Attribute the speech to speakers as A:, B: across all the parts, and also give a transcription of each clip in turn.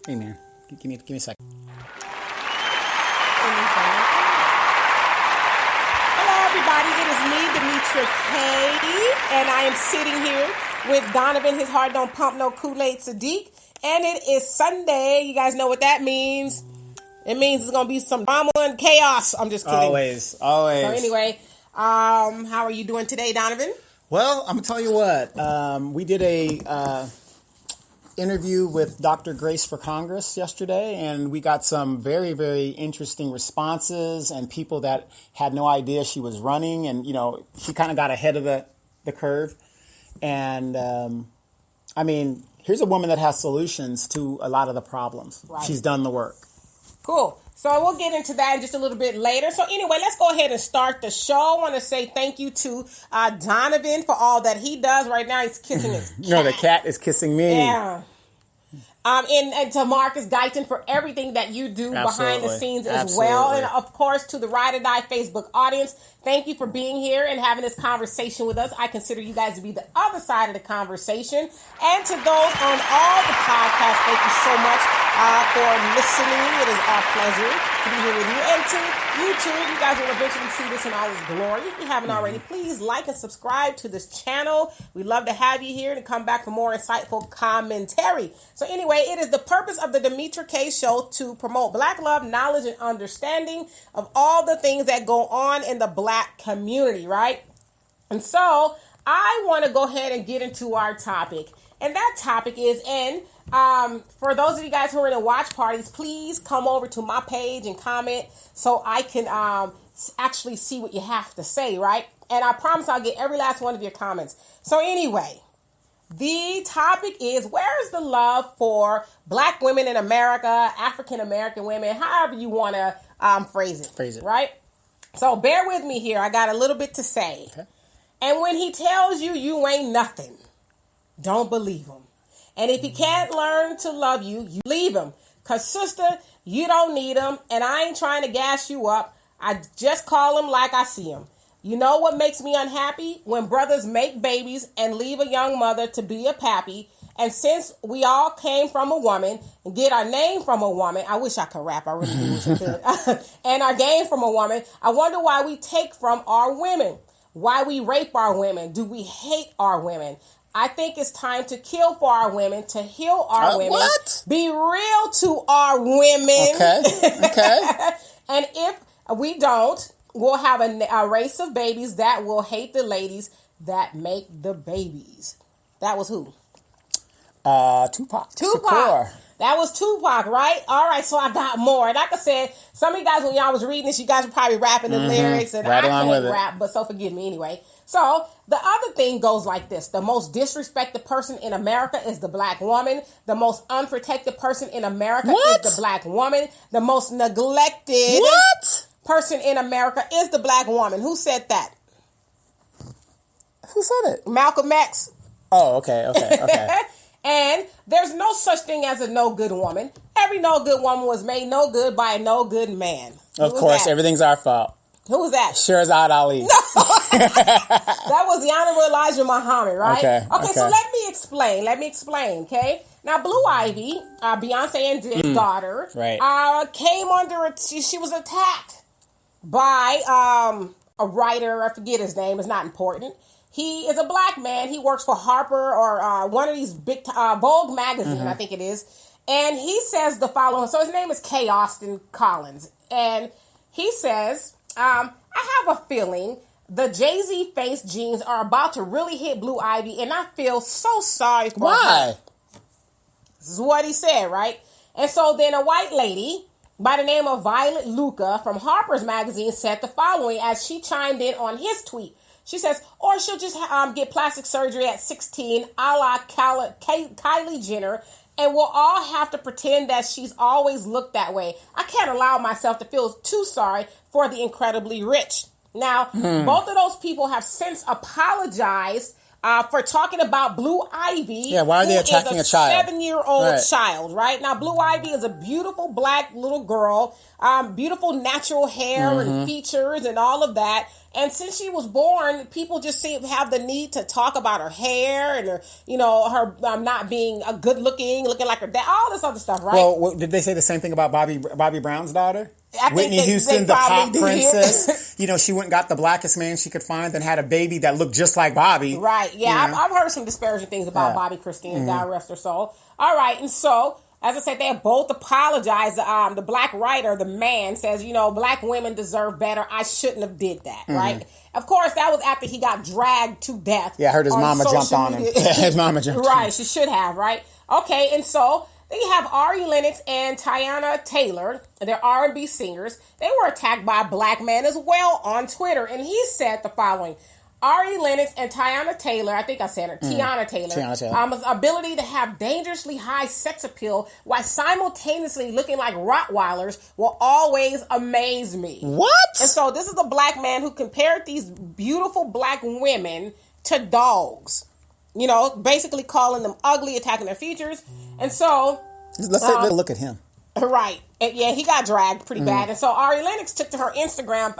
A: Hey, man. Give me a second.
B: Hello, everybody. It is me, Demetra K, and I am sitting here with Donovan, his heart don't pump no Kool-Aid Sadiq, and it is Sunday. You guys know what that means. It means it's going to be some drama and chaos. I'm just kidding.
A: Always.
B: So anyway, how are you doing today, Donovan?
A: Well, I'm going to tell you what. We did a interview with Dr. Grace for Congress yesterday, and we got some very, very interesting responses and people that had no idea she was running. And, she kind of got ahead of the curve. And, here's a woman that has solutions to a lot of the problems. Right. She's done the work.
B: Cool. So we'll get into that in just a little bit later. So anyway, let's go ahead and start the show. I want to say thank you to Donovan for all that he does. Right now, he's kissing his cat.
A: No, the cat is kissing me.
B: Yeah. And to Marcus Guyton for everything that you do behind the scenes as well. And of course, to the Ride or Die Facebook audience, thank you for being here and having this conversation with us. I consider you guys to be the other side of the conversation. And to those on all the podcasts, thank you so much for listening. It is our pleasure to be here with you. And to YouTube, you guys will eventually see this in all its glory. If you haven't already, please like and subscribe to this channel. We'd love to have you here and come back for more insightful commentary. So anyway, it is the purpose of the Demetra K Show to promote Black love, knowledge, and understanding of all the things that go on in the Black community, right? And so I want to go ahead and get into our topic. And that topic is, for those of you guys who are in the watch parties, please come over to my page and comment so I can actually see what you have to say, right? And I promise I'll get every last one of your comments. So anyway, the topic is, where is the love for Black women in America, African American women, however you want to phrase it, right? So bear with me here. I got a little bit to say. Okay. And when he tells you you ain't nothing, don't believe him. And if he can't learn to love you, you leave him. Because, sister, you don't need him. And I ain't trying to gas you up. I just call him like I see him. You know what makes me unhappy? When brothers make babies and leave a young mother to be a pappy. And since we all came from a woman and get our name from a woman, I wish I could rap. I really do wish I could. And our game from a woman, I wonder why we take from our women. Why we rape our women. Do we hate our women? I think it's time to kill for our women, to heal our women.
A: What?
B: Be real to our women.
A: Okay.
B: And if we don't, we'll have a race of babies that will hate the ladies that make the babies. That was who?
A: Tupac. Shakur.
B: That was Tupac, right? All right, so I got more. Like I said, some of you guys, when y'all was reading this, you guys were probably rapping the lyrics, and I can't rap, but so forgive me anyway. So the other thing goes like this. The most disrespected person in America is the Black woman. The most unprotected person in America is the Black woman. The most neglected person in America is the Black woman. Who said that?
A: Who said it?
B: Malcolm X.
A: Oh, okay.
B: And there's no such thing as a no good woman. Every no good woman was made no good by a no good man.
A: Of course, everything's our fault.
B: Who was that?
A: Shirzad Ali.
B: No. That was the Honorable Elijah Muhammad, right? Okay, so let me explain, okay? Now, Blue Ivy, Beyonce and Jay's daughter, came under, she was attacked by a writer, I forget his name, it's not important. He is a Black man. He works for Harper or one of these big Vogue magazine, I think it is. And he says the following. So his name is K. Austin Collins. And he says, I have a feeling the Jay-Z face jeans are about to really hit Blue Ivy. And I feel so sorry for her. This is what he said, right? And so then a white lady by the name of Violet Luca from Harper's magazine said the following as she chimed in on his tweet. She says, or she'll just get plastic surgery at 16, a la Kylie Jenner, and we'll all have to pretend that she's always looked that way. I can't allow myself to feel too sorry for the incredibly rich. Now, both of those people have since apologized for talking about Blue Ivy.
A: Yeah, why are they attacking a child?
B: 7-year-old child, right? Now, Blue Ivy is a beautiful black little girl, beautiful natural hair and features and all of that. And since she was born, people just seem to have the need to talk about her hair and her, her not being a good looking like her dad, all this other stuff, right?
A: Well, did they say the same thing about Bobby Brown's daughter? Whitney Houston,
B: they
A: the pop
B: did.
A: princess. She went and got the blackest man she could find and had a baby that looked just like Bobby.
B: Right, yeah. I've heard some disparaging things about Bobby Christine, God rest her soul. All right, and so, as I said, they have both apologized. The black writer, the man, says, black women deserve better. I shouldn't have did that, right? Of course, that was after he got dragged to death.
A: Yeah, I heard his mama jumped on him. His mama jumped on him.
B: Right, she should have, right? Okay, and so then you have Ari Lennox and Tiana Taylor. They're R&B singers. They were attacked by a black man as well on Twitter, and he said the following. Ari Lennox and Tiana Taylor, I think I said her, Tiana Taylor, ability to have dangerously high sex appeal while simultaneously looking like Rottweilers will always amaze me.
A: What?
B: And so this is a black man who compared these beautiful black women to dogs. Basically calling them ugly, attacking their features. And so...
A: Let's take a look at him.
B: Right. And yeah, he got dragged pretty bad. And so Ari Lennox took to her Instagram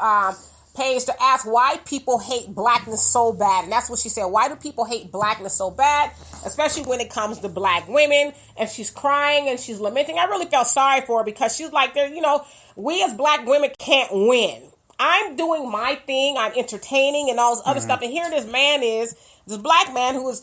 B: page to ask why people hate blackness so bad. And that's what she said. Why do people hate blackness so bad? Especially when it comes to black women. And she's crying and she's lamenting. I really felt sorry for her because she's like, we as black women can't win. I'm doing my thing. I'm entertaining and all this other stuff. And here this black man who is,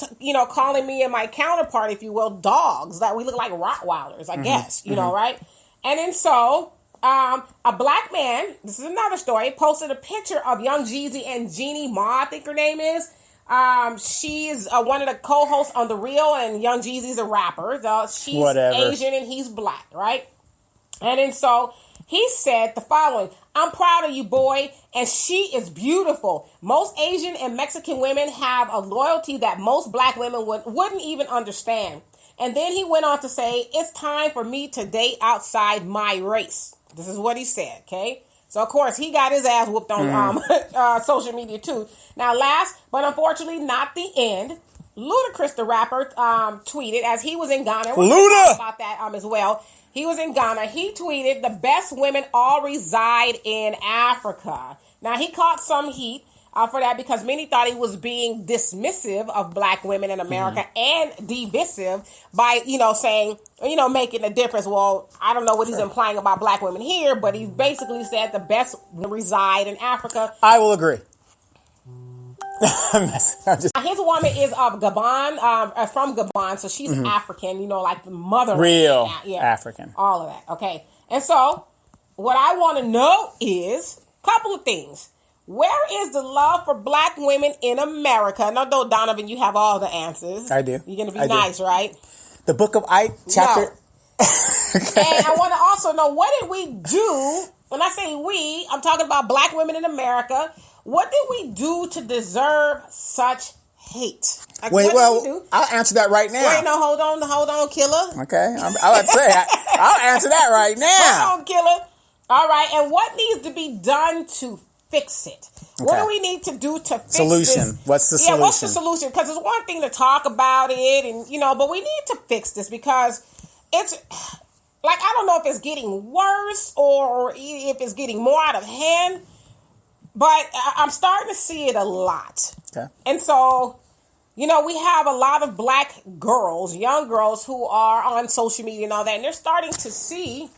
B: calling me and my counterpart, if you will, dogs. That we look like Rottweilers, I guess, right? And then so... a black man, this is another story, posted a picture of Young Jeezy and Jeannie Ma, I think her name is. She's one of the co-hosts on The Real, and Young Jeezy's a rapper. She's Asian and he's black, right? And then so he said the following, I'm proud of you, boy, and she is beautiful. Most Asian and Mexican women have a loyalty that most black women wouldn't even understand. And then he went on to say, it's time for me to date outside my race. This is what he said, okay? So, of course, he got his ass whooped on social media, too. Now, last, but unfortunately not the end, Ludacris, the rapper, tweeted as he was in Ghana. We're going to talk about that as well. He was in Ghana. He tweeted, the best women all reside in Africa. Now, he caught some heat for that because many thought he was being dismissive of black women in America and divisive by, saying, making a difference. Well, I don't know what he's implying about black women here, but he basically said the best reside in Africa.
A: I will agree.
B: His woman is of Gabon, from Gabon, so she's African, like the mother.
A: Real African.
B: All of that, okay. And so, what I want to know is a couple of things. Where is the love for black women in America? And I know, Donovan, you have all the answers.
A: I do.
B: You're going to be nice, right?
A: The Book of Ike, chapter...
B: No. Okay. And I want to also know, what did we do? When I say we, I'm talking about black women in America. What did we do to deserve such hate? Like,
A: I'll answer that right now.
B: Wait, no, hold on, killer.
A: Okay, I'll have to say, I'll answer that right now.
B: Hold on, killer. All right, and what needs to be done to fix it? Okay. What do we need to do to fix
A: solution?
B: This?
A: What's the solution?
B: Yeah, what's the solution? Because it's one thing to talk about it, and but we need to fix this because it's like, I don't know if it's getting worse or if it's getting more out of hand, but I'm starting to see it a lot.
A: Okay.
B: And so, we have a lot of black girls, young girls who are on social media and all that, and they're starting to see.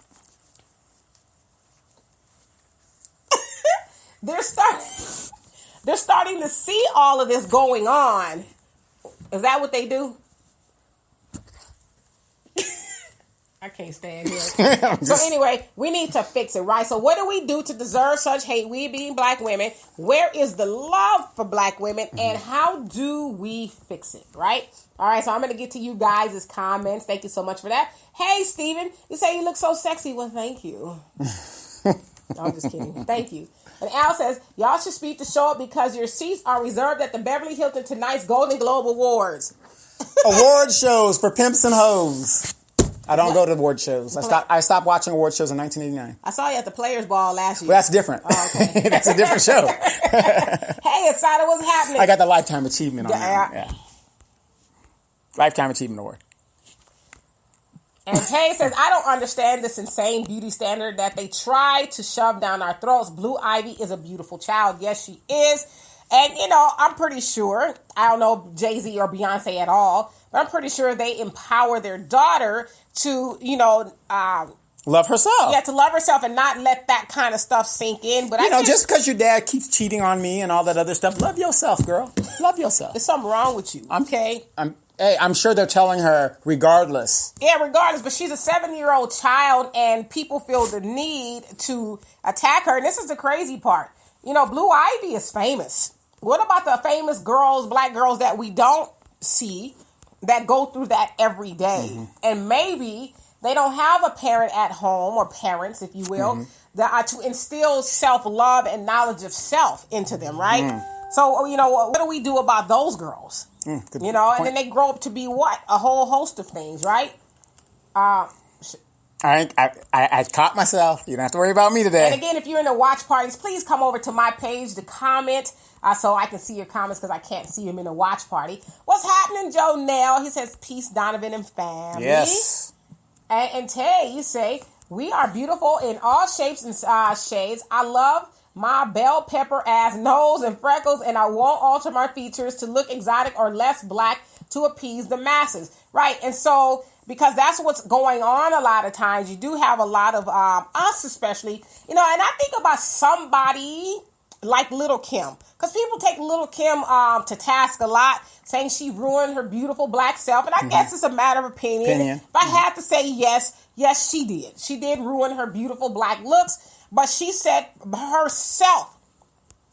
B: They're starting to see all of this going on. Is that what they do? I can't stand here. So anyway, we need to fix it, right? So what do we do to deserve such hate? We being black women. Where is the love for black women? And how do we fix it, right? All right, so I'm going to get to you guys' comments. Thank you so much for that. Hey, Steven, you say you look so sexy. Well, thank you. No, I'm just kidding. Thank you. And Al says, y'all should speak to show up because your seats are reserved at the Beverly Hilton tonight's Golden Globe Awards.
A: Award shows for pimps and hoes. I don't go to award shows. I stopped watching award shows in 1989.
B: I saw you at the Players Ball last year.
A: Well, that's different. Oh, okay. That's a different show.
B: Hey, Asada, what's happening?
A: I got the Lifetime Achievement on that.
B: Yeah.
A: Lifetime Achievement Award.
B: And Tay says, I don't understand this insane beauty standard that they try to shove down our throats. Blue Ivy is a beautiful child. Yes, she is. And, I'm pretty sure, I don't know Jay-Z or Beyonce at all, but I'm pretty sure they empower their daughter to,
A: love herself.
B: Yeah, to love herself and not let that kind of stuff sink in. But
A: just because your dad keeps cheating on me and all that other stuff, love yourself, girl. Love yourself.
B: There's something wrong with you. Okay.
A: I'm sure they're telling her regardless.
B: Yeah, regardless. But she's a 7-year-old child, and people feel the need to attack her. And this is the crazy part. Blue Ivy is famous. What about the famous girls, black girls that we don't see that go through that every day? Mm-hmm. And maybe they don't have a parent at home, or parents, if you will, mm-hmm. that are to instill self-love and knowledge of self into them, right? Mm. So, what do we do about those girls? And then they grow up to be what? A whole host of things, right?
A: I caught myself. You don't have to worry about me today.
B: And again, if you're in the watch parties, please come over to my page to comment so I can see your comments, because I can't see them in the watch party. What's happening, Joe Nell? He says, peace, Donovan and family.
A: Yes.
B: And Tay, you say, we are beautiful in all shapes and shades. I love my bell pepper ass nose and freckles, and I won't alter my features to look exotic or less black to appease the masses. Right. And so, because that's what's going on a lot of times, you do have a lot of us especially, and I think about somebody like Little Kim, because people take Little Kim to task a lot, saying she ruined her beautiful black self. And I mm-hmm. guess it's a matter of opinion. If I had to say yes, she did. She did ruin her beautiful black looks. But she said herself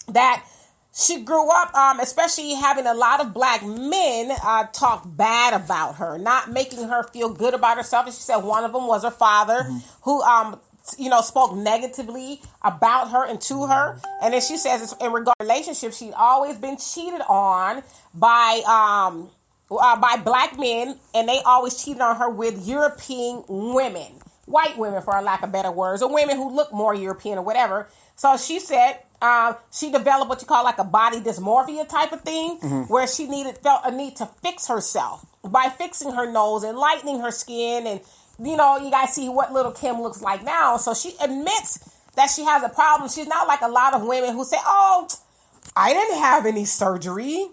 B: that she grew up, especially having a lot of black men talk bad about her, not making her feel good about herself. And she said one of them was her father, mm-hmm. who, spoke negatively about her and to her. And then she says in regard to relationships, she'd always been cheated on by black men, and they always cheated on her with European women. White women, for lack of better words, or women who look more European or whatever. So she said she developed what you call like a body dysmorphia type of thing, mm-hmm. where she felt a need to fix herself by fixing her nose and lightening her skin. And, you guys see what Little Kim looks like now. So she admits that she has a problem. She's not like a lot of women who say, oh, I didn't have any surgery.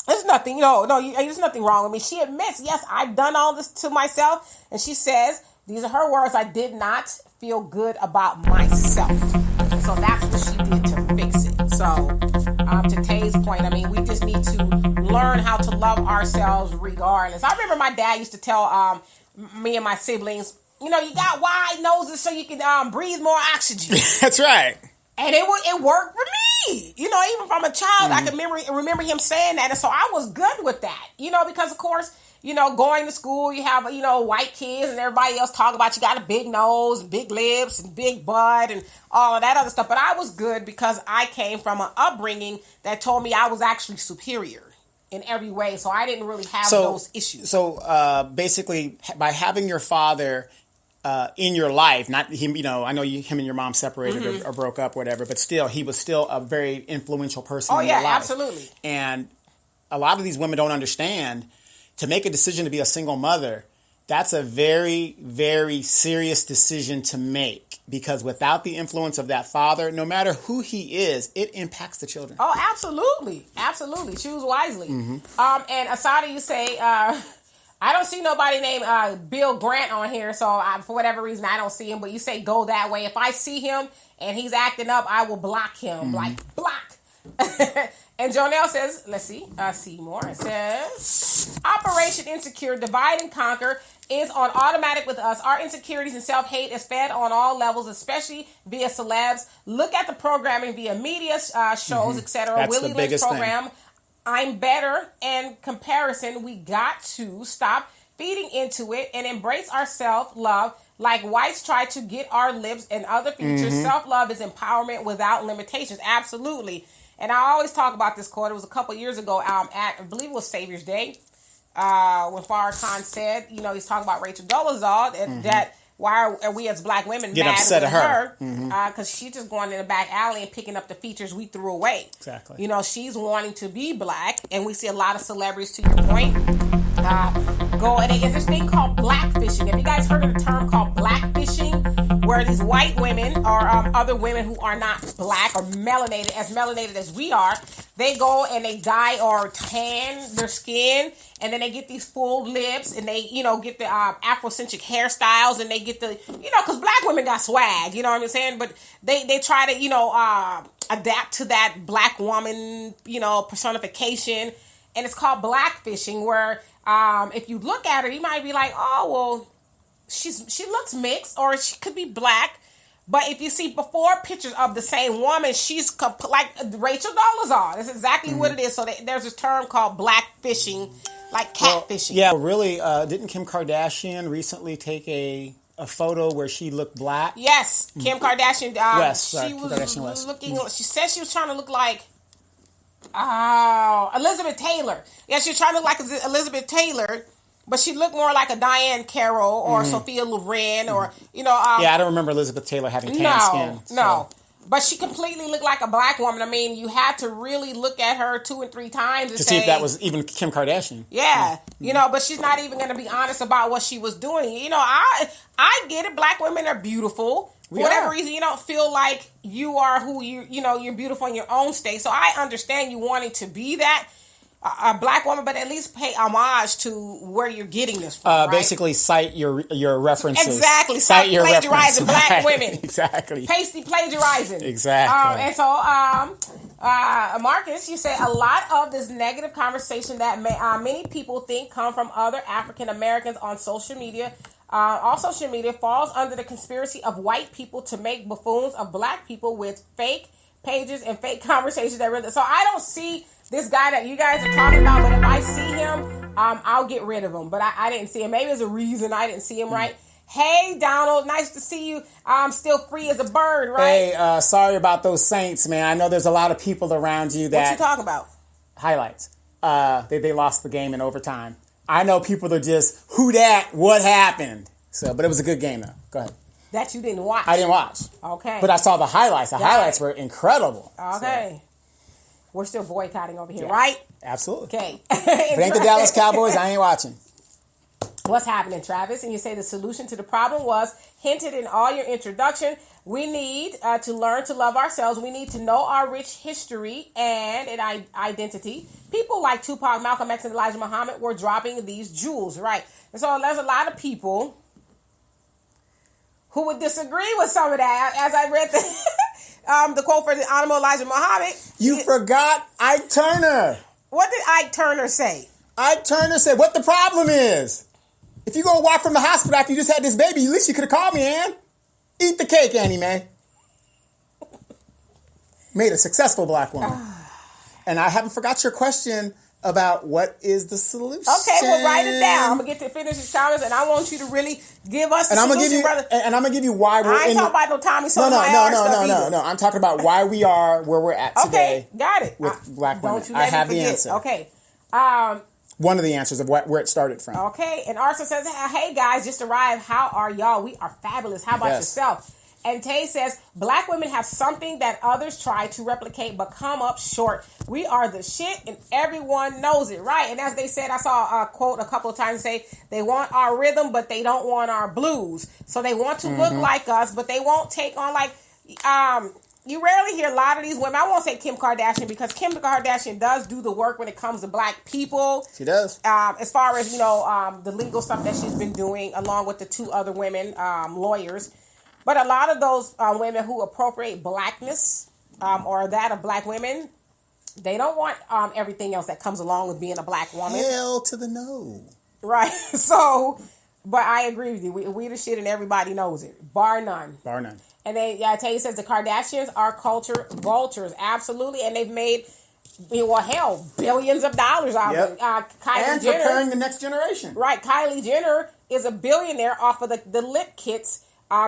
B: There's nothing, there's nothing wrong with me. She admits, yes, I've done all this to myself. And she says, these are her words, I did not feel good about myself. So that's what she did to fix it. So to Tay's point, we just need to learn how to love ourselves regardless. I remember my dad used to tell me and my siblings, you got wide noses so you can breathe more oxygen.
A: That's right.
B: And it worked for me. Even from a child, mm-hmm. I can remember him saying that. And so I was good with that, because of course, going to school, you have, white kids and everybody else talk about you got a big nose, big lips, and big butt, and all of that other stuff. But I was good because I came from an upbringing that told me I was actually superior in every way. So I didn't really have those issues.
A: So basically, by having your father in your life, not him, I know him and your mom separated mm-hmm. or broke up, whatever, but still, he was still a very influential person in your life. Oh, yeah,
B: absolutely.
A: And a lot of these women don't understand. To make a decision to be a single mother, that's a very, very serious decision to make, because without the influence of that father, no matter who he is, it impacts the children.
B: Oh, absolutely. Absolutely. Choose wisely. Mm-hmm. And Asada, you say, I don't see nobody named Bill Grant on here, so for whatever reason, I don't see him, but you say go that way. If I see him and he's acting up, I will block him. Mm-hmm. Block. And Jonelle says, let's see, Seymour, it says, Operation Insecure, Divide and Conquer, is on automatic with us. Our insecurities and self-hate is fed on all levels, especially via celebs. Look at the programming via media shows, mm-hmm. etc. Willie Lynch program. Thing. I'm better. And comparison, we got to stop feeding into it and embrace our self-love. Like whites try to get our lips and other features, mm-hmm. self-love is empowerment without limitations. Absolutely. And I always talk about this quote. It was a couple years ago I believe it was Savior's Day, when Farrakhan said, he's talking about Rachel Dolezal, mm-hmm. that why are we as black women
A: get
B: mad
A: upset
B: with
A: at her?
B: Because she's just going in the back alley and picking up the features we threw away.
A: Exactly.
B: She's wanting to be black, and we see a lot of celebrities, to your point, go and there's this thing called blackfishing. Have you guys heard of the term called blackfishing? Where these white women or other women who are not black or melanated as we are, they go and they dye or tan their skin, and then they get these full lips, and they, get the Afrocentric hairstyles, and they get the, because black women got swag, you know what I'm saying? But they try to, adapt to that black woman, personification, and it's called blackfishing, where if you look at her, you might be like, oh, well, she looks mixed, or she could be black. But if you see before pictures of the same woman, she's like Rachel Dolezal. That's exactly what it is. So there's this term called blackfishing, like catfishing.
A: Well, yeah, really, didn't Kim Kardashian recently take a photo where she looked black?
B: Yes, Kim Kardashian.
A: Kim
B: She
A: was
B: looking. She said she was trying to look like Elizabeth Taylor. Yeah, she was trying to look like Elizabeth Taylor. But she looked more like a Diane Carroll or Sophia Loren or,
A: yeah, I don't remember Elizabeth Taylor having tan skin.
B: No. But she completely looked like a black woman. I mean, you had to really look at her 2 and 3 times
A: to see if that was even Kim Kardashian.
B: Yeah. But she's not even going to be honest about what she was doing. I get it. Black women are beautiful. For whatever reason, you don't feel like you are who you're beautiful in your own state. So I understand you wanting to be that. A black woman, but at least pay homage to where you're getting this from. Right?
A: Basically, cite your references.
B: Exactly. Stop plagiarizing black women.
A: Exactly.
B: Pasty plagiarizing.
A: Exactly.
B: And so, Marcus, you say a lot of this negative conversation that many people think come from other African Americans on social media. All social media falls under the conspiracy of white people to make buffoons of black people with fake pages and fake conversations that really. So I don't see this guy that you guys are talking about, but if I see him, I'll get rid of him. But I didn't see him. Maybe there's a reason I didn't see him, right? Hey, Donald, nice to see you. I'm still free as a bird, right?
A: Hey, sorry about those Saints, man. I know there's a lot of people around you that...
B: What you talking about?
A: Highlights. They lost the game in overtime. I know people are just, who dat? What happened? But it was a good game, though. Go ahead.
B: That you didn't watch?
A: I didn't watch.
B: Okay.
A: But I saw the highlights. The highlights were incredible.
B: Okay. We're still boycotting over here, right?
A: Absolutely.
B: Okay.
A: If it ain't the Dallas Cowboys, I ain't watching.
B: What's happening, Travis? And you say the solution to the problem was hinted in all your introduction. We need to learn to love ourselves. We need to know our rich history and identity. People like Tupac, Malcolm X, and Elijah Muhammad were dropping these jewels, right? And so there's a lot of people who would disagree with some of that. As I read the quote for the Honorable Elijah Muhammad.
A: You forgot Ike Turner.
B: What did Ike Turner say?
A: Ike Turner said, what the problem is? If you go walk from the hospital after you just had this baby, at least you could have called me, Ann. Eat the cake, Annie Mae. Made a successful black woman. And I haven't forgot your question about what is the solution.
B: Okay, well, write it down. I'm going to get to finish his comments, and I want you to really give us the solution, brother.
A: And I'm going to give you why we're
B: I ain't talking about no Tommy Sotomayor
A: No. I'm talking about why we are where we're at today.
B: Okay, got it.
A: With black women.
B: Don't you let
A: I have
B: me forget.
A: the answer.
B: Okay.
A: One of the answers of where it started from.
B: Okay, and Arthur says, hey guys, just arrived. How are y'all? We are fabulous. How about yourself? And Tay says, black women have something that others try to replicate but come up short. We are the shit and everyone knows it, right? And as they said, I saw a quote a couple of times say, they want our rhythm, but they don't want our blues. So they want to look like us, but they won't take on you rarely hear a lot of these women. I won't say Kim Kardashian because Kim Kardashian does do the work when it comes to black people.
A: She does.
B: As far as, the legal stuff that she's been doing along with the 2 other women, lawyers. But a lot of those women who appropriate blackness or that of black women, they don't want everything else that comes along with being a black woman.
A: Hell to the no.
B: Right. So, but I agree with you. We the shit and everybody knows it. Bar none.
A: Bar none.
B: And then, Tay says the Kardashians are culture vultures. Absolutely. And they've made, billions of dollars out of it.
A: And
B: Jenner,
A: preparing the next generation.
B: Right. Kylie Jenner is a billionaire off of the lip kits.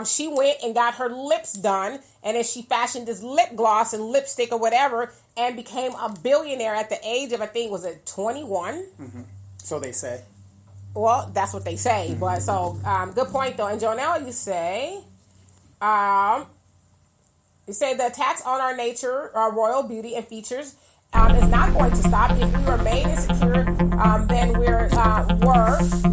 B: She went and got her lips done, and then she fashioned this lip gloss and lipstick or whatever, and became a billionaire at the age of, I think, was it 21?
A: Mm-hmm. So they say.
B: Well, that's what they say. Mm-hmm. But so, good point, though. And Jonelle, you say the attacks on our nature, our royal beauty and features, is not going to stop. If we remain insecure, then we're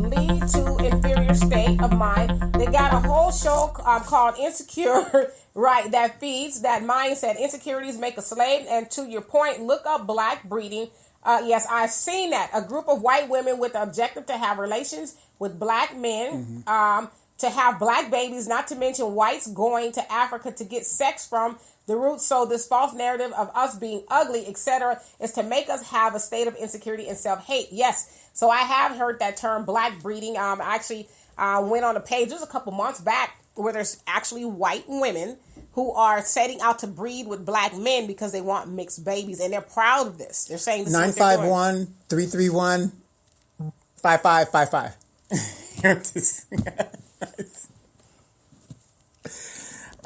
B: lead to inferior state of mind. They got a whole show called Insecure, right, that feeds that mindset. Insecurities make a slave. And to your point, look up black breeding. Yes, I've seen that. A group of white women with the objective to have relations with black men, to have black babies, not to mention whites going to Africa to get sex from the roots. So this false narrative of us being ugly, etc., is to make us have a state of insecurity and self-hate. Yes, so I have heard that term, black breeding. I actually went on a page just a couple months back where there's actually white women who are setting out to breed with black men because they want mixed babies, and they're proud of this. They're saying this
A: 951-331-5555.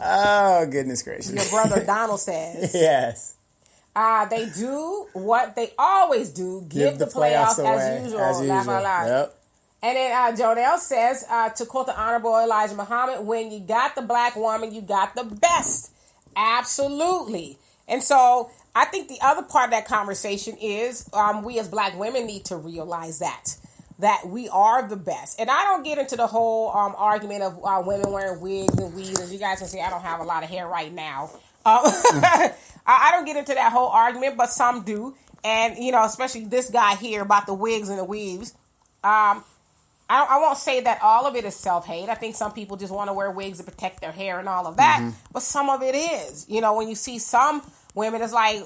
A: Oh, goodness gracious.
B: Your brother Donald says.
A: Yes.
B: They do what they always do. Give the playoffs as usual. Yep. And then Jonelle says, to quote the Honorable Elijah Muhammad, when you got the black woman, you got the best. Absolutely. And so I think the other part of that conversation is we as black women need to realize that we are the best. And I don't get into the whole argument of women wearing wigs and weaves. As you guys can see, I don't have a lot of hair right now. I don't get into that whole argument, but some do. And, you know, especially this guy here about the wigs and the weaves. I won't say that all of it is self-hate. I think some people just want to wear wigs to protect their hair and all of that. Mm-hmm. But some of it is. You know, when you see some women, it's like,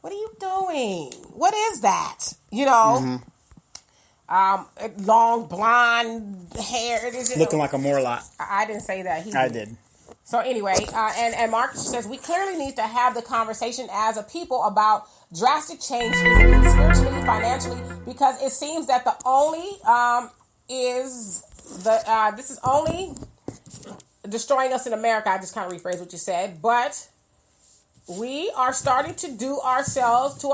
B: what are you doing? What is that? You know? Mm-hmm. Long blonde hair.
A: Looking like a Morlock.
B: I didn't say that.
A: I did.
B: So anyway, and Marcus says, we clearly need to have the conversation as a people about drastic change physically, spiritually, financially, because it seems that the only this is only destroying us in America. I just kind of rephrased what you said, but we are starting to do to ourselves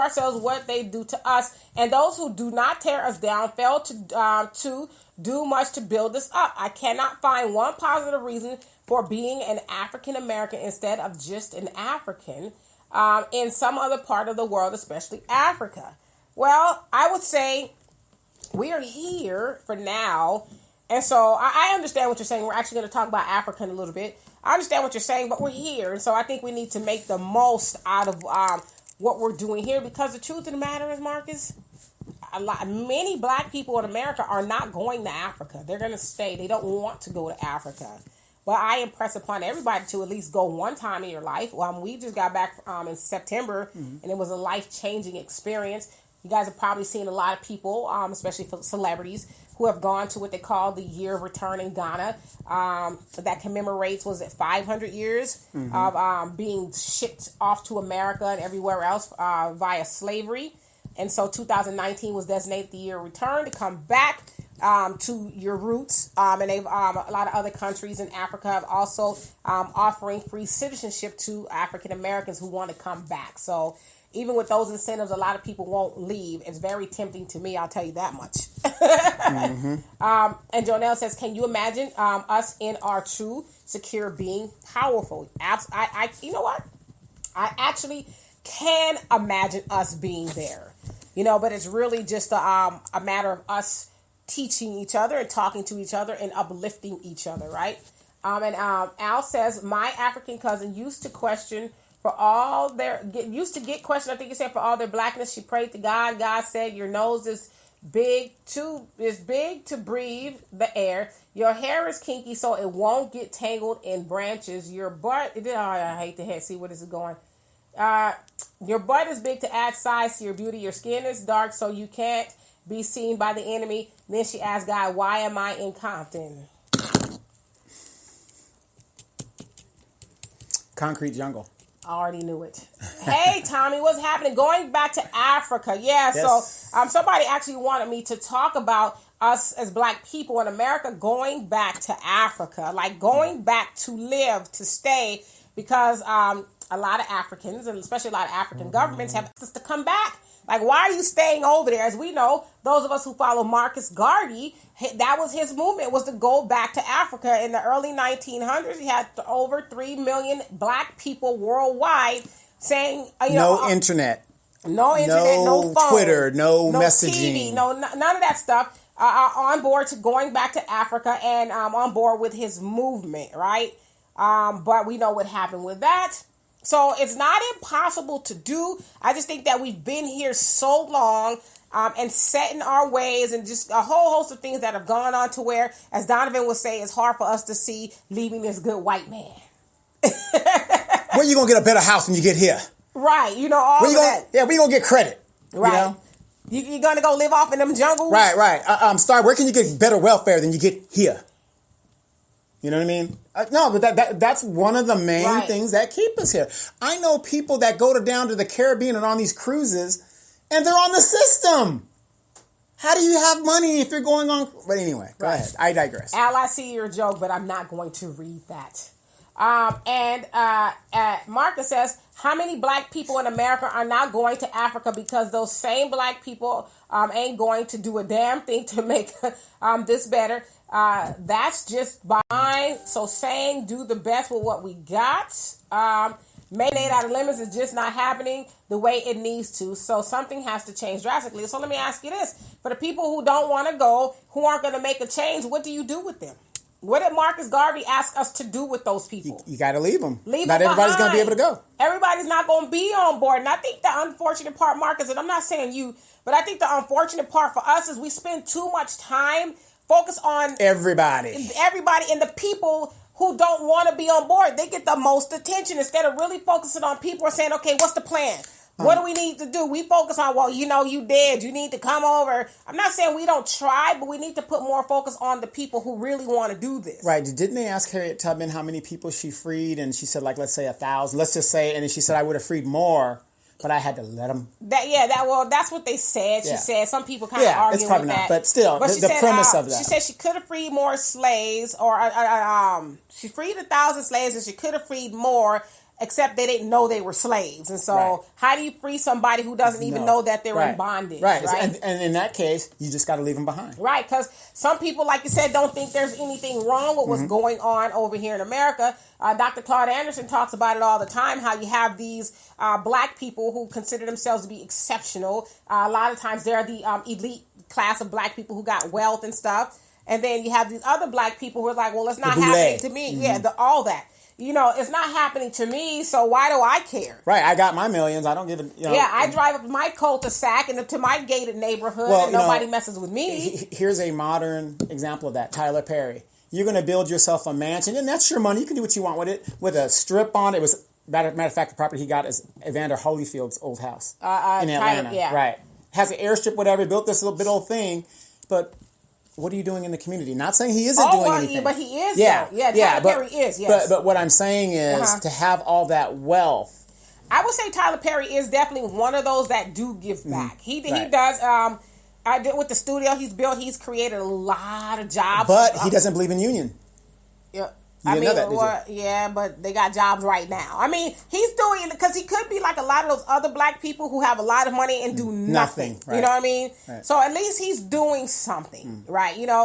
B: what they do to us, and those who do not tear us down fail to do much to build us up. I cannot find one positive reason for being an African American instead of just an African in some other part of the world, especially Africa. Well, I would say we are here for now. And so I understand what you're saying. We're actually going to talk about Africa in a little bit. I understand what you're saying, but we're here. And so I think we need to make the most out of what we're doing here, because the truth of the matter is, Marcus, many black people in America are not going to Africa. They're going to stay. They don't want to go to Africa. But I impress upon everybody to at least go one time in your life. We just got back in September, and it was a life-changing experience. You guys have probably seen a lot of people, especially for celebrities, who have gone to what they call the Year of Return in Ghana. That commemorates, 500 years of being shipped off to America and everywhere else via slavery. And so 2019 was designated the Year of Return to come back to your roots. And they've a lot of other countries in Africa have also offering free citizenship to African Americans who want to come back. So even with those incentives, a lot of people won't leave. It's very tempting to me, I'll tell you that much. And Jonelle says, can you imagine us in our true, secure being? Powerful. You know what? I actually can imagine us being there. You know, but it's really just a matter of us teaching each other and talking to each other and uplifting each other, right? And Al says, my African cousin used to question for all their get questioned. I think he said for all their blackness, she prayed to God. God said, your nose is big to breathe the air. Your hair is kinky, so it won't get tangled in branches. Your butt, I hate to see where this is going. Your butt is big to add size to your beauty. Your skin is dark, so you can't be seen by the enemy. Then she asked God, why am I in Compton?
A: Concrete jungle.
B: I already knew it. Hey, Tommy, what's happening? Going back to Africa. Yeah, yes. So somebody actually wanted me to talk about us as black people in America going back to Africa, like going back to live, to stay, because a lot of Africans, and especially a lot of African governments, have asked us to come back. Like, why are you staying over there? As we know, those of us who follow Marcus Garvey, that was his movement, was to go back to Africa. In the early 1900s, he had over 3 million black people worldwide saying,
A: internet.
B: No internet, no phone,
A: Twitter, no messaging.
B: TV, none of that stuff. On board to going back to Africa and on board with his movement, right? But we know what happened with that. So it's not impossible to do. I just think that we've been here so long and set in our ways and just a whole host of things that have gone on to where, as Donovan would say, it's hard for us to see leaving this good white man.
A: Where you going to get a better house when you get here?
B: Right. All of that.
A: Yeah, where you going to get credit?
B: Right. You're going to go live off in them jungles?
A: Right. Where can you get better welfare than you get here? You know what I mean? No, but that's one of the main things that keep us here. I know people that go down to the Caribbean and on these cruises, and they're on the system. How do you have money if you're going on? But anyway, go ahead. I digress.
B: Al, I see your joke, but I'm not going to read that. Marcus says, how many black people in America are not going to Africa because those same black people ain't going to do a damn thing to make this better? That's just fine. So saying do the best with what we got. Mandate out of limits is just not happening the way it needs to. So something has to change drastically. So let me ask you this. For the people who don't want to go, who aren't going to make a change, what do you do with them? What did Marcus Garvey ask us to do with those people?
A: You got to leave them.
B: Not
A: everybody's going to be able to go.
B: Everybody's not going to be on board. And I think the unfortunate part, Marcus, and I'm not saying you, but I think the unfortunate part for us is we spend too much time focused on everybody and the people who don't want to be on board. They get the most attention instead of really focusing on people or saying, okay, what's the plan? What do we need to do? We focus on, well, you dead. You need to come over. I'm not saying we don't try, but we need to put more focus on the people who really want to do this.
A: Right. Didn't they ask Harriet Tubman how many people she freed? And she said, let's say 1,000. Let's just say, and then she said, I would have freed more, but I had to let them.
B: That's what they said. She said some people kind of argue
A: it's probably
B: with
A: not,
B: that.
A: But still, the premise of that.
B: She said she could have freed more slaves, or she freed 1,000 slaves, and she could have freed more. Except they didn't know they were slaves. And so how do you free somebody who doesn't even know that they're in bondage? Right.
A: And in that case, you just got to leave them behind.
B: Right. Because some people, like you said, don't think there's anything wrong with what's going on over here in America. Dr. Claude Anderson talks about it all the time, how you have these black people who consider themselves to be exceptional. A lot of times they're the elite class of black people who got wealth and stuff. And then you have these other black people who are like, well, it's not happening to me. Yeah, all that. It's not happening to me, so why do I care?
A: Right, I got my millions. I don't give a...
B: I drive up my cul-de-sac and to my gated neighborhood, and nobody messes with me.
A: Here's a modern example of that. Tyler Perry. You're going to build yourself a mansion, and that's your money. You can do what you want with it, with a strip on it. It was, matter of fact, the property he got is Evander Holyfield's old house in Atlanta.
B: Tyler,
A: right. Has an airstrip, whatever, built this little bit old thing, but... What are you doing in the community? Not saying he isn't doing anything.
B: But he is, Tyler Perry is, yes.
A: But what I'm saying is to have all that wealth.
B: I would say Tyler Perry is definitely one of those that do give back. He does. I did with the studio he's built. He's created a lot of jobs.
A: But he doesn't believe in union.
B: Yeah. But they got jobs right now. I mean, he's doing it because he could be like a lot of those other black people who have a lot of money and do nothing.
A: Right.
B: You know what I mean?
A: Right.
B: So at least he's doing something, right? There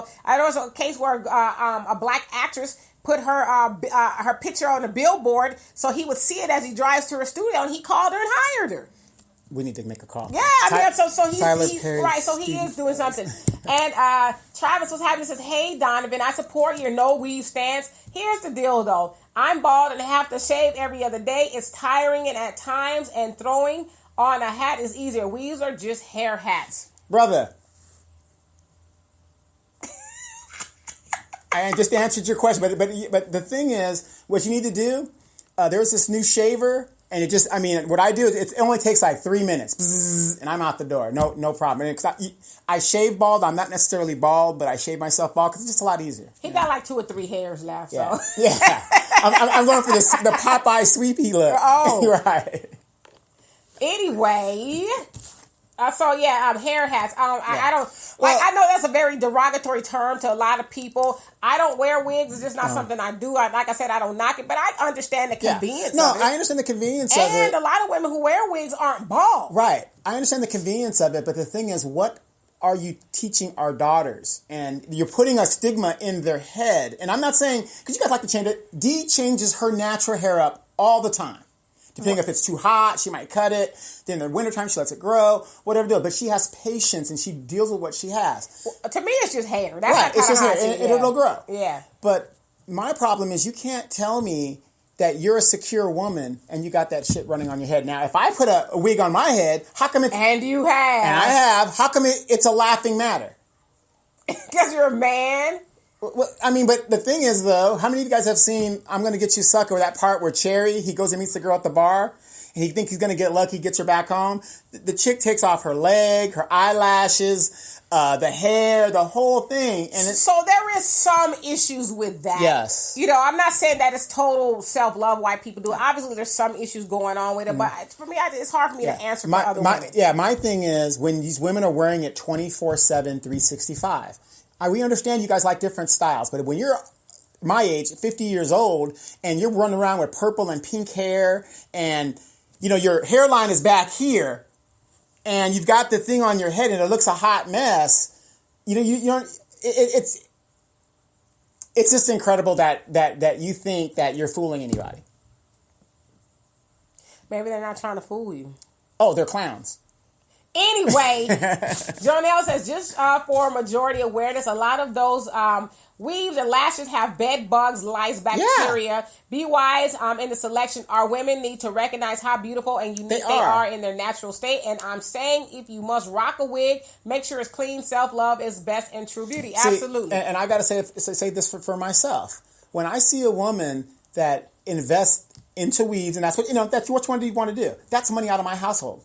B: was a case where a black actress put her picture on a billboard so he would see it as he drives to her studio, and he called her and hired her.
A: We need to make a call.
B: Yeah, so he's
A: Perry,
B: right. So he is doing something. And Travis was happy. He says, "Hey Donovan, I support your no weave stance. Here's the deal, though. I'm bald and have to shave every other day. It's tiring, and at times, and throwing on a hat is easier. Weaves are just hair hats,
A: brother." I just answered your question, but the thing is, what you need to do. There's this new shaver. And it just, what I do is it only takes like 3 minutes, bzzz, and I'm out the door. No problem. And I shave bald. I'm not necessarily bald, but I shave myself bald because it's just a lot easier.
B: He got like 2 or 3 hairs left.
A: Yeah.
B: So.
A: Yeah. I'm going for the Popeye sweepy look.
B: Oh.
A: Right.
B: Anyway. Hair hats. I don't. I know that's a very derogatory term to a lot of people. I don't wear wigs. It's just not something I do. Like I said, I don't knock it, but I understand the convenience.
A: No,
B: of it.
A: I understand the convenience of it.
B: And a lot of women who wear wigs aren't bald.
A: Right. I understand the convenience of it, but the thing is, what are you teaching our daughters? And you're putting a stigma in their head. And I'm not saying because you guys like to change it. Dee changes her natural hair up all the time. Depending if it's too hot, she might cut it. Then in the wintertime, she lets it grow, whatever do. But she has patience and she deals with what she has.
B: Well, to me, it's just hair. That's
A: right, it's just hair. It'll grow.
B: Yeah.
A: But my problem is you can't tell me that you're a secure woman and you got that shit running on your head. Now, if I put a wig on my head, how come it's...
B: And you have.
A: And I have. How come it's a laughing matter?
B: Because you're a man.
A: Well, I mean, but the thing is, though, how many of you guys have seen I'm Gonna Get You Sucker, that part where Cherry, he goes and meets the girl at the bar, and he thinks he's going to get lucky, gets her back home. The chick takes off her leg, her eyelashes, the hair, the whole thing. And
B: so there is some issues with that.
A: Yes.
B: You know, I'm not saying that it's total self-love why people do it. Obviously, there's some issues going on with it, but for me, it's hard for me to answer for other women.
A: Yeah, my thing is when these women are wearing it 24/7, 365. We understand you guys like different styles, but when you're my age, 50 years old, and you're running around with purple and pink hair, and your hairline is back here, and you've got the thing on your head, and it looks a hot mess. It's just incredible that you think that you're fooling anybody.
B: Maybe they're not trying to fool you.
A: Oh, they're clowns.
B: Anyway, Jonelle says, just for majority awareness, a lot of those weaves and lashes have bed bugs, lice, bacteria. Yeah. Be wise in the selection. Our women need to recognize how beautiful and unique they are in their natural state. And I'm saying if you must rock a wig, make sure it's clean. Self-love is best and true beauty. Absolutely.
A: And I got to say this for myself. When I see a woman that invests into weaves, and that's which one do you want to do? That's money out of my household.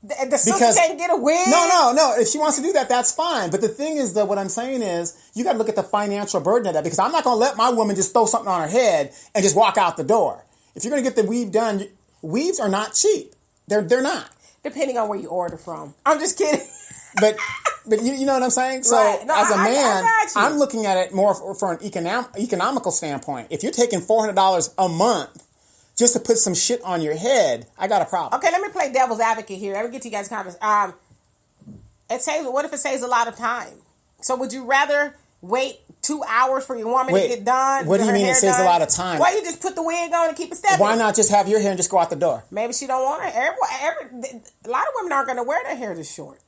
B: The sister can't get a wig?
A: No. If she wants to do that, that's fine. But the thing is, though, what I'm saying is, you got to look at the financial burden of that, because I'm not going to let my woman just throw something on her head and just walk out the door. If you're going to get the weave done, weaves are not cheap. They're not.
B: Depending on where you order from. I'm just kidding.
A: But you know what I'm saying? So
B: right. No,
A: as a man,
B: I'm
A: looking at it more for an economical standpoint. If you're taking $400 a month just to put some shit on your head, I got a problem.
B: Okay, let me play devil's advocate here. Let me get to you guys' comments. What if it saves a lot of time? So would you rather wait 2 hours for your woman to get done?
A: What do you mean it saves a lot of time?
B: Why you just put the wig on and keep it stepping?
A: Why not just have your hair and just go out the door?
B: Maybe she don't want her. A lot of women aren't going to wear their hair this short.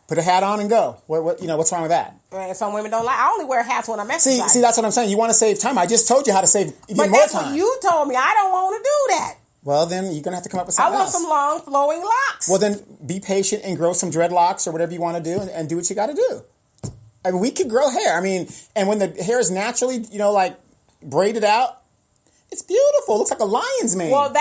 A: Put a hat on and go. What's wrong with that?
B: And some women don't like. I only wear hats when I'm exercising.
A: See, that's what I'm saying. You want to save time. I just told you how to save even more time. But
B: that's what you told me. I don't want to do that.
A: Well, then you're going to have to come up with something else.
B: I want some long, flowing locks.
A: Well, then be patient and grow some dreadlocks or whatever you want to do and do what you got to do. I mean, we could grow hair. I mean, and when the hair is naturally, braided out, it's beautiful. It looks like a lion's mane.
B: Well,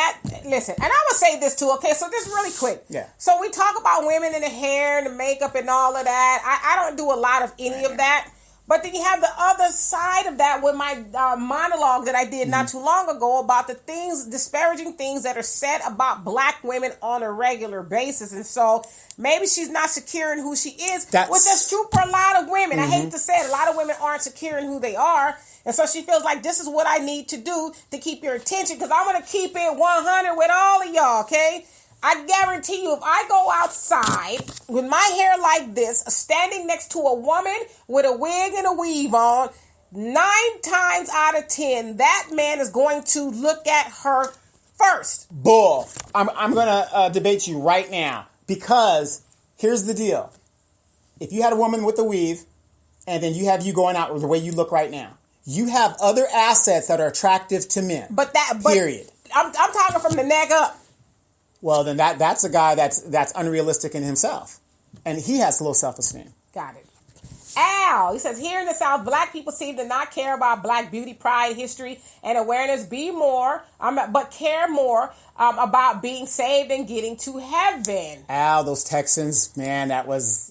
B: listen, and I would say this too, okay? So just really quick.
A: Yeah.
B: So we talk about women and the hair and the makeup and all of that. I don't do a lot of any of that. But then you have the other side of that with my monologue that I did not too long ago about the disparaging things that are said about black women on a regular basis. And so maybe she's not secure in who she is, which is true for a lot of women. I hate to say it. A lot of women aren't secure in who they are. And so she feels like this is what I need to do to keep your attention, because I'm going to keep it 100 with all of y'all, okay? I guarantee you, if I go outside with my hair like this, standing next to a woman with a wig and a weave on, 9 times out of 10, that man is going to look at her first.
A: Bull. I'm going to debate you right now, because here's the deal. If you had a woman with a weave and then you going out with the way you look right now, you have other assets that are attractive to men. Period.
B: I'm talking from the neck up.
A: Well, then that's a guy that's unrealistic in himself. And he has low self-esteem.
B: Got it. Al, he says, here in the South, black people seem to not care about black beauty, pride, history, and awareness. But care more about being saved and getting to heaven.
A: Al, those Texans, man, that was,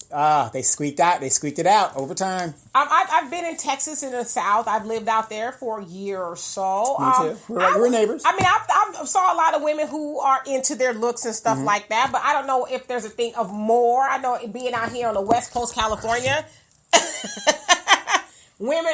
A: they squeaked it out over time.
B: I've been in Texas in the South. I've lived out there for a year or so.
A: Me too. We're neighbors.
B: I mean, I saw a lot of women who are into their looks and stuff like that, but I don't know if there's a thing of more. I know being out here on the West Coast, California, women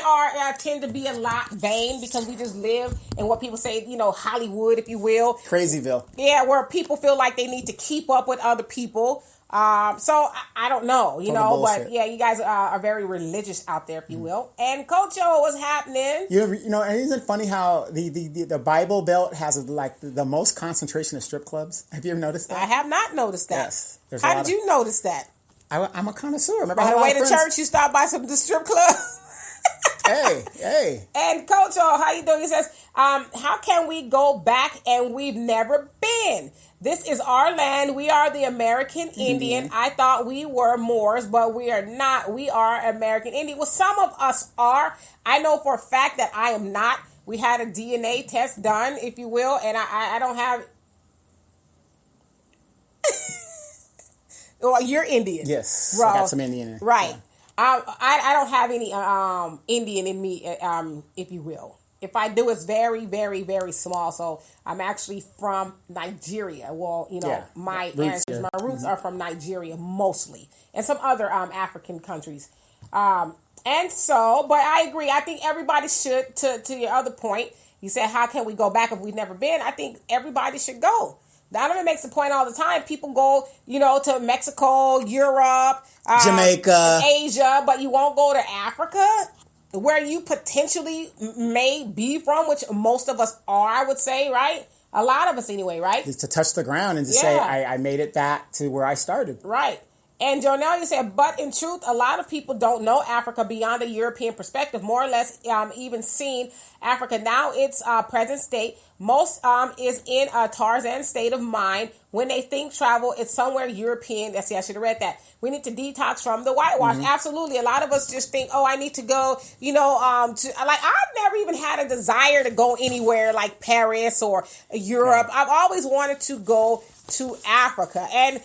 B: tend to be a lot vain because we just live in what people say, Hollywood, if you will.
A: Crazyville.
B: Yeah, where people feel like they need to keep up with other people. So I don't know,
A: bullshit.
B: but yeah, you guys are very religious out there, if you will. And Coach O, what's happening?
A: And isn't it funny how the Bible Belt has like the most concentration of strip clubs? Have you ever noticed that?
B: I have not noticed that.
A: Yes.
B: How did you notice that?
A: I'm a connoisseur. Remember,
B: On the way to church, you stopped by the strip club.
A: Hey.
B: And Coach O, how you doing? He says, how can we go back and we've never been? This is our land. We are the American Indian. I thought we were Moors, but we are not. We are American Indian. Well, some of us are. I know for a fact that I am not. We had a DNA test done, if you will, and I don't have... Well, you're Indian.
A: Yes, I got some Indian in it.
B: Right. Yeah. I don't have any Indian in me, if you will. If I do, it's very, very, very small. So I'm actually from Nigeria. Well, my ancestors, my roots are from Nigeria mostly, and some other African countries. And so, but I agree. I think everybody should. To your other point, you said, how can we go back if we've never been? I think everybody should go. Donovan makes a point all the time. People go, to Mexico, Europe,
A: Jamaica,
B: Asia, but you won't go to Africa, where you potentially may be from, which most of us are, I would say, right? A lot of us anyway, right?
A: Is to touch the ground and to say, I made it back to where I started.
B: Right. And Jonelle, you said, but in truth, a lot of people don't know Africa beyond a European perspective, more or less even seeing Africa now its present state. Most is in a Tarzan state of mind. When they think travel, it's somewhere European. I should have read that. We need to detox from the whitewash. Mm-hmm. Absolutely. A lot of us just think, I need to go, I've never even had a desire to go anywhere like Paris or Europe. I've always wanted to go to Africa. And,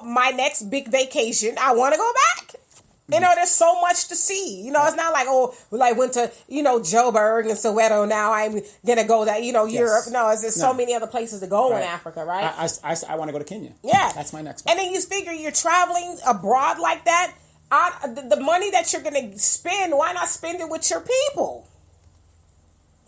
B: my next big vacation, I want to go back. There's so much to see. It's not like, went to, Joburg and Soweto. Now I'm going to go that, Europe. No, there's so many other places to go in Africa, right?
A: I want to go to Kenya.
B: Yeah.
A: That's my next one.
B: And then you figure you're traveling abroad like that. The money that you're going to spend, why not spend it with your people?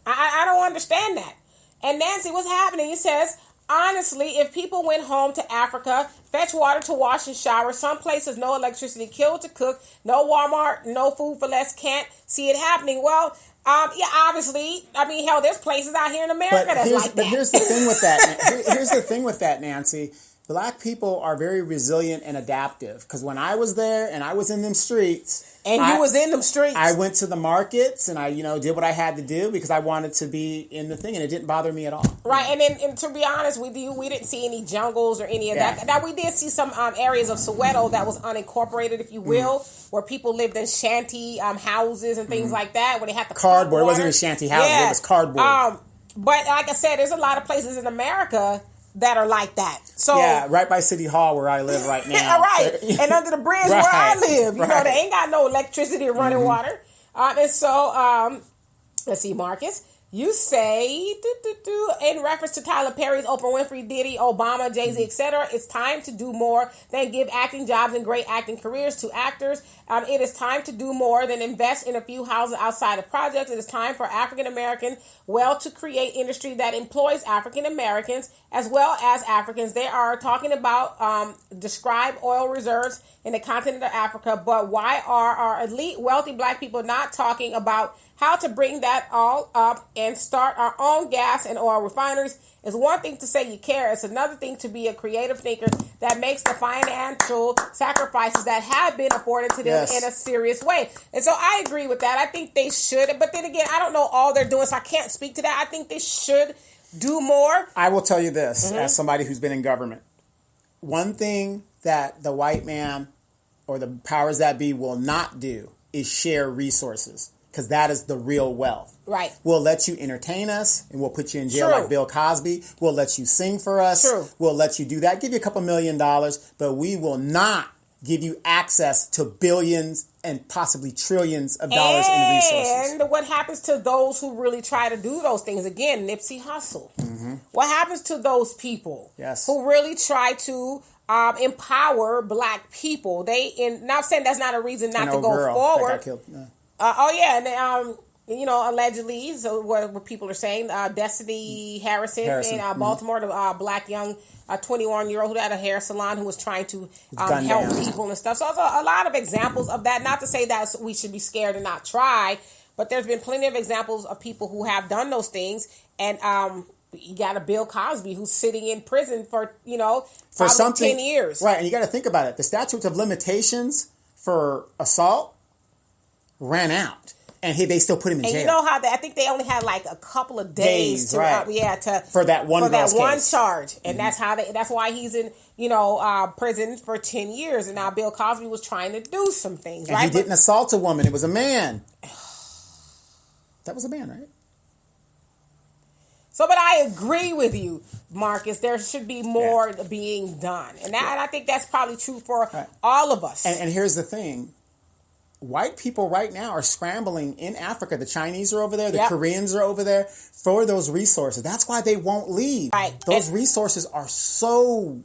B: I don't understand that. And Nancy, what's happening? He says, honestly, if people went home to Africa, fetch water to wash and shower, some places no electricity, kill to cook, no Walmart, no food for less, can't see it happening. Well, obviously, hell, there's places out here in America that's like that.
A: But here's the thing with that. Here's the thing with that, Nancy. Black people are very resilient and adaptive. Because when I was there and I was in them streets...
B: And you was in them streets.
A: I went to the markets and I, did what I had to do because I wanted to be in the thing and it didn't bother me at all.
B: Right. And to be honest with you, we didn't see any jungles or any of that. Now, we did see some areas of Soweto that was unincorporated, if you will, where people lived in shanty houses and things like that, where they had the
A: cardboard. It wasn't a shanty house. It was cardboard.
B: But like I said, there's a lot of places in America that are like that. So
A: right by City Hall where I live right now.
B: Right. And under the bridge where I live. They ain't got no electricity or running water. And so, let's see, Marcus. You say, in reference to Tyler Perry's, Oprah Winfrey, Diddy, Obama, Jay-Z, etc., it's time to do more than give acting jobs and great acting careers to actors. It is time to do more than invest in a few houses outside of projects. It is time for African American, to create industry that employs African Americans as well as Africans. They are talking about describe oil reserves in the continent of Africa, but why are our elite, wealthy Black people not talking about how to bring that all up and start our own gas and oil refineries? It's one thing to say you care. It's another thing to be a creative thinker that makes the financial sacrifices that have been afforded to them in a serious way. And so I agree with that. I think they should. But then again, I don't know all they're doing, so I can't speak to that. I think they should do more.
A: I will tell you this, as somebody who's been in government. One thing that the white man or the powers that be will not do is share resources. Because that is the real wealth.
B: Right.
A: We'll let you entertain us and we'll put you in jail like Bill Cosby. We'll let you sing for us.
B: True.
A: We'll let you do that. Give you a couple $1 million, but we will not give you access to billions and possibly trillions of dollars in resources.
B: And what happens to those who really try to do those things? Again, Nipsey Hussle. Mm-hmm. What happens to those people who really try to empower Black people? Not saying that's not a reason not to go forward.
A: That got killed.
B: And allegedly, so what people are saying, Destiny Harrison in Baltimore, the black young 21-year-old who had a hair salon who was trying to help people and stuff. So there's a lot of examples of that. Not to say that we should be scared and not try, but there's been plenty of examples of people who have done those things. And you got a Bill Cosby who's sitting in prison for something 10 years.
A: Right, and you got to think about it. The statutes of limitations for assault ran out. And they still put him in jail.
B: And you know how I think they only had like a couple of days for that one charge, and that's why he's in prison for 10 years. And now Bill Cosby was trying to do some things,
A: and
B: right?
A: He didn't assault a woman; it was a man. That was a man, right?
B: So, but I agree with you, Marcus. There should be more being done, and I think that's probably true for all of us.
A: And here's the thing. White people right now are scrambling in Africa. The Chinese are over there. The Koreans are over there for those resources. That's why they won't leave.
B: Right.
A: Those resources are so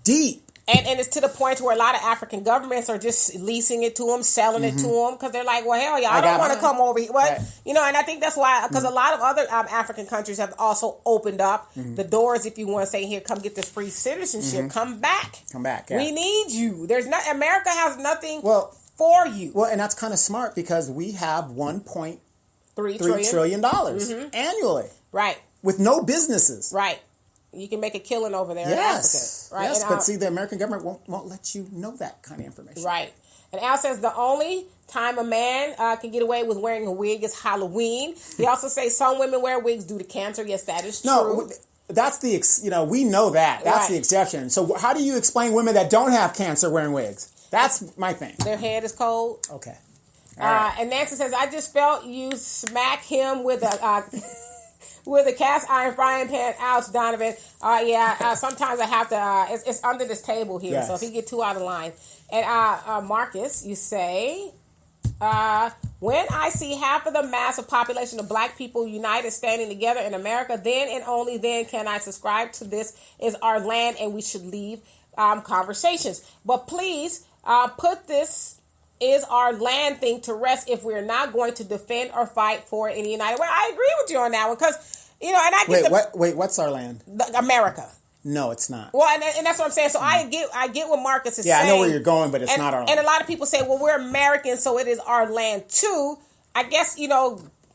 A: deep.
B: And it's to the point where a lot of African governments are just leasing it to them, selling it to them, because they're like, well, hell, y'all don't want to come over here. Right. And I think that's why, because a lot of other African countries have also opened up the doors, if you want to say, here, come get this free citizenship. Come back.
A: Come back.
B: We need you. America has nothing for you.
A: Well, and that's kind of smart because we have $1.3 trillion annually.
B: Right.
A: With no businesses.
B: Right. You can make a killing over there in Africa. Right?
A: Yes, but see, the American government won't let you know that kind of information.
B: Right. And Al says the only time a man can get away with wearing a wig is Halloween. He also says some women wear wigs due to cancer. Yes, that is true.
A: No, that's we know that. That's the exception. So how do you explain women that don't have cancer wearing wigs? That's my thing.
B: Their head is cold.
A: Okay. All right.
B: And Nancy says, I just felt you smack him with a cast iron frying pan. Ouch, Donovan. Sometimes I have to. It's under this table here, so if he get too out of line. And Marcus, you say, when I see half of the massive population of black people united standing together in America, then and only then can I subscribe to this is our land and we should leave conversations. But please put this is our land thing to rest if we're not going to defend or fight for it in the United Way. I agree with you on that one because, and I get
A: what's our land?
B: America.
A: No, it's not.
B: Well, and that's what I'm saying. So I get what Marcus is saying.
A: Yeah, I know where you're going, but it's not our land.
B: And a lot of people say, well, we're American, so it is our land too. I guess,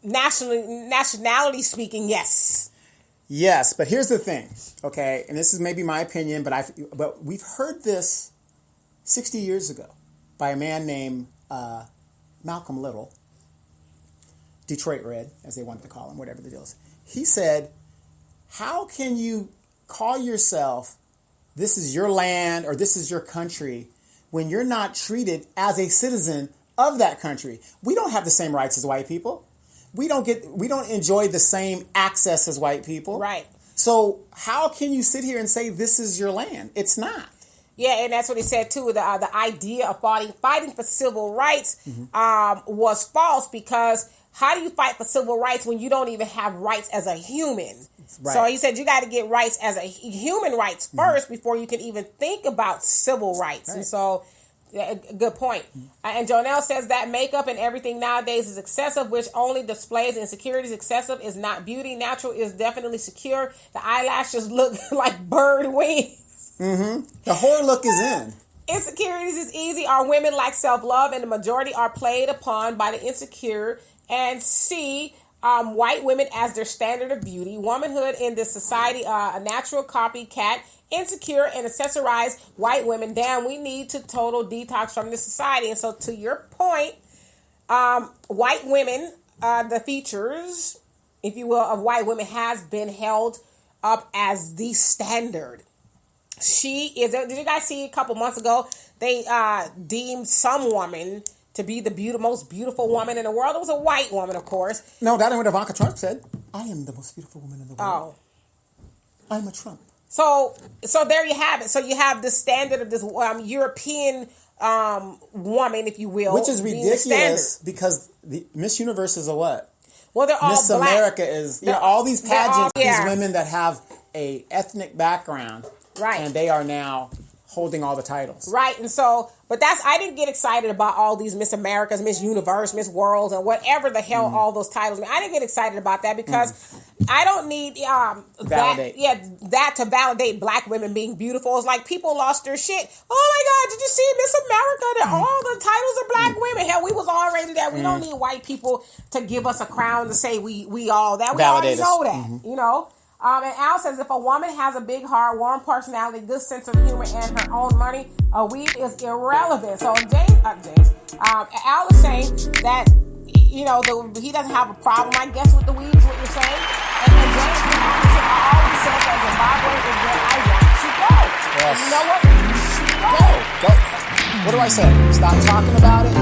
B: nationality speaking, yes.
A: Yes, but here's the thing, okay? And this is maybe my opinion, but we've heard this 60 years ago by a man named Malcolm Little, Detroit Red, as they wanted to call him, whatever the deal is. He said, how can you call yourself, this is your land or this is your country, when you're not treated as a citizen of that country? We don't have the same rights as white people. We don't enjoy the same access as white people.
B: Right.
A: So how can you sit here and say this is your land? It's not.
B: Yeah, and that's what he said too. The idea of fighting for civil rights was false, because how do you fight for civil rights when you don't even have rights as a human? Right. So he said you got to get rights as a human rights first before you can even think about civil rights. Right. And so, good point. And Jonelle says that makeup and everything nowadays is excessive, which only displays insecurities. Excessive is not beauty. Natural is definitely secure. The eyelashes look like bird wings.
A: Mm-hmm. The horror look is in.
B: Insecurities is easy. Our women like self-love, and the majority are played upon by the insecure and see white women as their standard of beauty. Womanhood in this society, a natural copycat, insecure and accessorized white women. Damn, we need to total detox from this society. And so to your point, white women, the features, if you will, of white women has been held up as the standard. She is, did you guys see a couple months ago, they deemed some woman to be the most beautiful woman in the world. It was a white woman, of course.
A: No, that ain't what Ivanka Trump said. I am the most beautiful woman in the world.
B: Oh.
A: I'm a Trump.
B: So there you have it. So you have the standard of this European woman, if you will.
A: Which is ridiculous because the Miss Universe is a what?
B: Well, they're all
A: Miss
B: black.
A: America is, all these pageants, these women that have a ethnic background.
B: Right.
A: And they are now holding all the titles.
B: Right. And so, but I didn't get excited about all these Miss Americas, Miss Universe, Miss Worlds, and whatever the hell all those titles mean. I didn't get excited about that because I don't need that to validate black women being beautiful. It's like people lost their shit. Oh my God, did you see Miss America? That all the titles are black women. Hell, we was already there. We don't need white people to give us a crown to say we all that. We already know that, you know. And Al says, if a woman has a big heart, warm personality, good sense of humor, and her own money, a weed is irrelevant. So Al is saying that, you know, he doesn't have a problem, I guess, with the weed is what you're saying. And then James I always said that Zimbabwe is where I want to go. Yes. And you know what? You should go.
A: Go. What do I say? Stop talking about it.